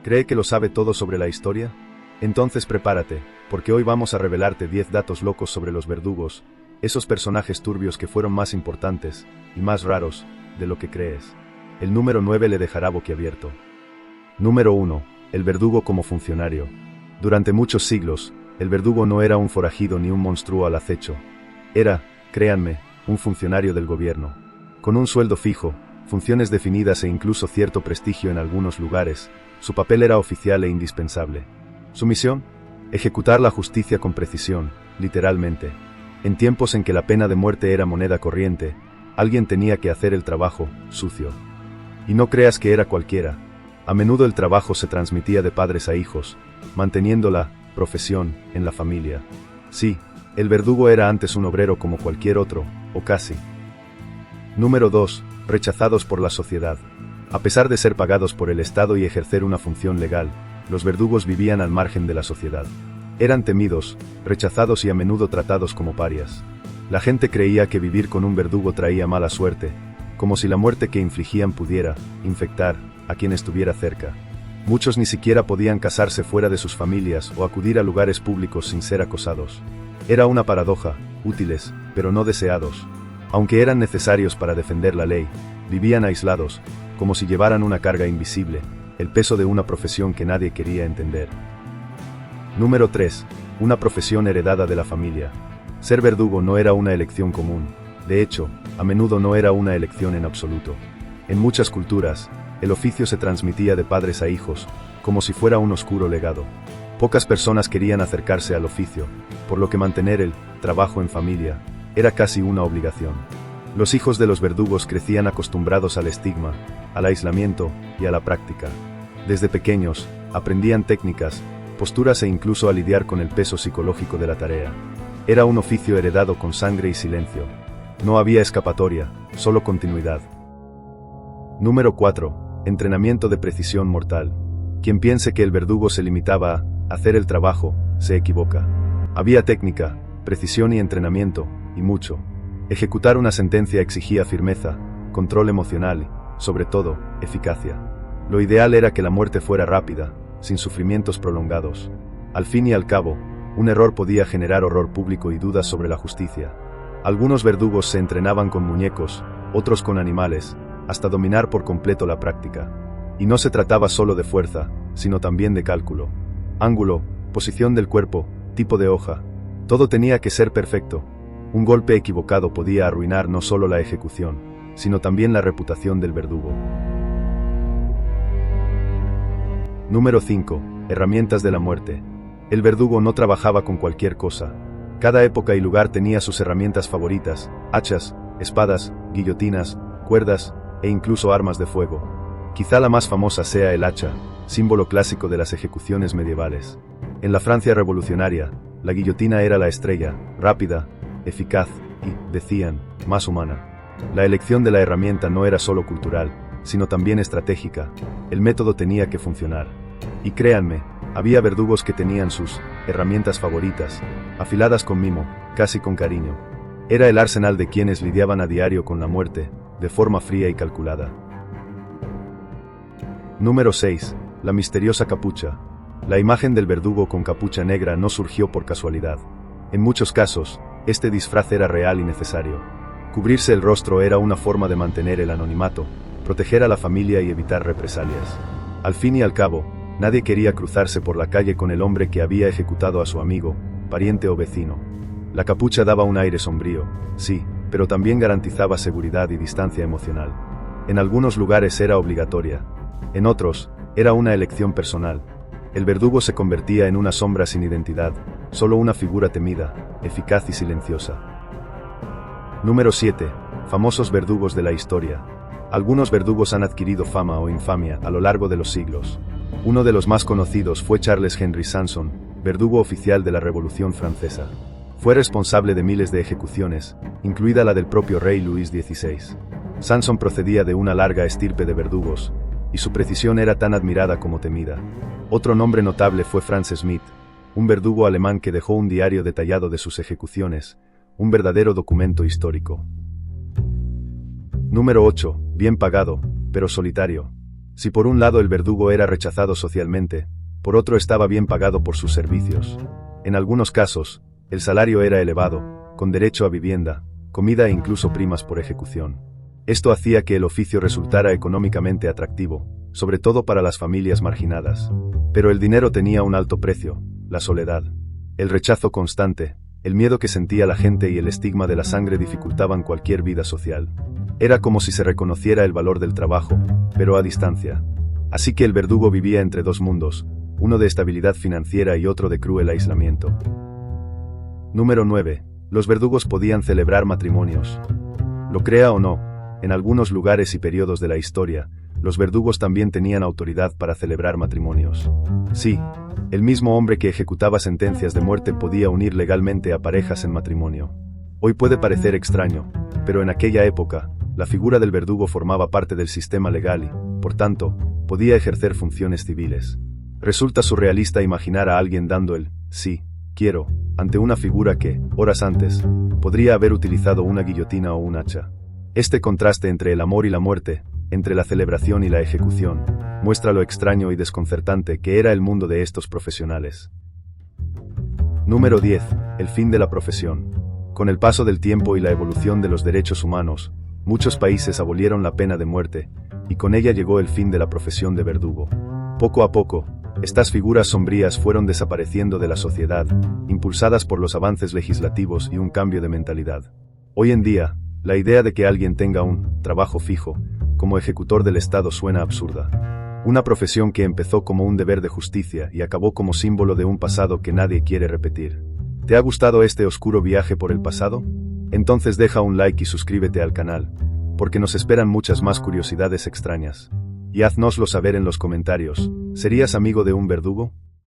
¿Cree que lo sabe todo sobre la historia? Entonces prepárate, porque hoy vamos a revelarte 10 datos locos sobre los verdugos, esos personajes turbios que fueron más importantes, y más raros, de lo que crees. El número 9 le dejará boquiabierto. Número 1. El verdugo como funcionario. Durante muchos siglos, el verdugo no era un forajido ni un monstruo al acecho. Era, créanme, un funcionario del gobierno. Con un sueldo fijo, funciones definidas e incluso cierto prestigio en algunos lugares, su papel era oficial e indispensable. Su misión: ejecutar la justicia con precisión, literalmente. En tiempos en que la pena de muerte era moneda corriente, alguien tenía que hacer el trabajo sucio. Y no creas que era cualquiera. A menudo el trabajo se transmitía de padres a hijos, manteniendo la profesión en la familia. Sí, el verdugo era antes un obrero como cualquier otro, o casi. Número 2. Rechazados por la sociedad. A pesar de ser pagados por el Estado y ejercer una función legal, los verdugos vivían al margen de la sociedad. Eran temidos, rechazados y a menudo tratados como parias. La gente creía que vivir con un verdugo traía mala suerte, como si la muerte que infligían pudiera infectar a quien estuviera cerca. Muchos ni siquiera podían casarse fuera de sus familias o acudir a lugares públicos sin ser acosados. Era una paradoja, útiles, pero no deseados. Aunque eran necesarios para defender la ley, vivían aislados, como si llevaran una carga invisible, el peso de una profesión que nadie quería entender. Número 3. Una profesión heredada de la familia. Ser verdugo no era una elección común. De hecho, a menudo no era una elección en absoluto. En muchas culturas, el oficio se transmitía de padres a hijos, como si fuera un oscuro legado. Pocas personas querían acercarse al oficio, por lo que mantener el trabajo en familia era casi una obligación. Los hijos de los verdugos crecían acostumbrados al estigma, al aislamiento y a la práctica. Desde pequeños, aprendían técnicas, posturas e incluso a lidiar con el peso psicológico de la tarea. Era un oficio heredado con sangre y silencio. No había escapatoria, solo continuidad. Número 4. Entrenamiento de precisión mortal. Quien piense que el verdugo se limitaba a hacer el trabajo, se equivoca. Había técnica, precisión y entrenamiento, y mucho. Ejecutar una sentencia exigía firmeza, control emocional y, sobre todo, eficacia. Lo ideal era que la muerte fuera rápida, sin sufrimientos prolongados. Al fin y al cabo, un error podía generar horror público y dudas sobre la justicia. Algunos verdugos se entrenaban con muñecos, otros con animales, hasta dominar por completo la práctica. Y no se trataba solo de fuerza, sino también de cálculo. Ángulo, posición del cuerpo, tipo de hoja. Todo tenía que ser perfecto. Un golpe equivocado podía arruinar no solo la ejecución, sino también la reputación del verdugo. Número 5. Herramientas de la muerte. El verdugo no trabajaba con cualquier cosa. Cada época y lugar tenía sus herramientas favoritas: hachas, espadas, guillotinas, cuerdas, e incluso armas de fuego. Quizá la más famosa sea el hacha, símbolo clásico de las ejecuciones medievales. En la Francia revolucionaria, la guillotina era la estrella, rápida, eficaz y, decían, más humana. La elección de la herramienta no era solo cultural, sino también estratégica. El método tenía que funcionar. Y créanme, había verdugos que tenían sus herramientas favoritas, afiladas con mimo, casi con cariño. Era el arsenal de quienes lidiaban a diario con la muerte, de forma fría y calculada. Número 6. La misteriosa capucha. La imagen del verdugo con capucha negra no surgió por casualidad. En muchos casos, este disfraz era real y necesario. Cubrirse el rostro era una forma de mantener el anonimato, proteger a la familia y evitar represalias. Al fin y al cabo, nadie quería cruzarse por la calle con el hombre que había ejecutado a su amigo, pariente o vecino. La capucha daba un aire sombrío, sí, pero también garantizaba seguridad y distancia emocional. En algunos lugares era obligatoria. En otros, era una elección personal. El verdugo se convertía en una sombra sin identidad, solo una figura temida, eficaz y silenciosa. Número 7. Famosos verdugos de la historia. Algunos verdugos han adquirido fama o infamia a lo largo de los siglos. Uno de los más conocidos fue Charles Henry Sanson, verdugo oficial de la Revolución Francesa. Fue responsable de miles de ejecuciones, incluida la del propio rey Luis XVI. Sanson procedía de una larga estirpe de verdugos, y su precisión era tan admirada como temida. Otro nombre notable fue Franz Schmidt, un verdugo alemán que dejó un diario detallado de sus ejecuciones, un verdadero documento histórico. Número 8. Bien pagado, pero solitario. Si por un lado el verdugo era rechazado socialmente, por otro estaba bien pagado por sus servicios. En algunos casos, el salario era elevado, con derecho a vivienda, comida e incluso primas por ejecución. Esto hacía que el oficio resultara económicamente atractivo, sobre todo para las familias marginadas. Pero el dinero tenía un alto precio, la soledad. El rechazo constante, el miedo que sentía la gente y el estigma de la sangre dificultaban cualquier vida social. Era como si se reconociera el valor del trabajo, pero a distancia. Así que el verdugo vivía entre dos mundos, uno de estabilidad financiera y otro de cruel aislamiento. Número 9. Los verdugos podían celebrar matrimonios. Lo crea o no, en algunos lugares y periodos de la historia, los verdugos también tenían autoridad para celebrar matrimonios. Sí, el mismo hombre que ejecutaba sentencias de muerte podía unir legalmente a parejas en matrimonio. Hoy puede parecer extraño, pero en aquella época, la figura del verdugo formaba parte del sistema legal y, por tanto, podía ejercer funciones civiles. Resulta surrealista imaginar a alguien dando el «sí, quiero» ante una figura que, horas antes, podría haber utilizado una guillotina o un hacha. Este contraste entre el amor y la muerte, entre la celebración y la ejecución, muestra lo extraño y desconcertante que era el mundo de estos profesionales. Número 10. El fin de la profesión. Con el paso del tiempo y la evolución de los derechos humanos, muchos países abolieron la pena de muerte, y con ella llegó el fin de la profesión de verdugo. Poco a poco, estas figuras sombrías fueron desapareciendo de la sociedad, impulsadas por los avances legislativos y un cambio de mentalidad. Hoy en día, la idea de que alguien tenga un trabajo fijo, como ejecutor del Estado suena absurda. Una profesión que empezó como un deber de justicia y acabó como símbolo de un pasado que nadie quiere repetir. ¿Te ha gustado este oscuro viaje por el pasado? Entonces deja un like y suscríbete al canal, porque nos esperan muchas más curiosidades extrañas. Y haznoslo saber en los comentarios, ¿serías amigo de un verdugo?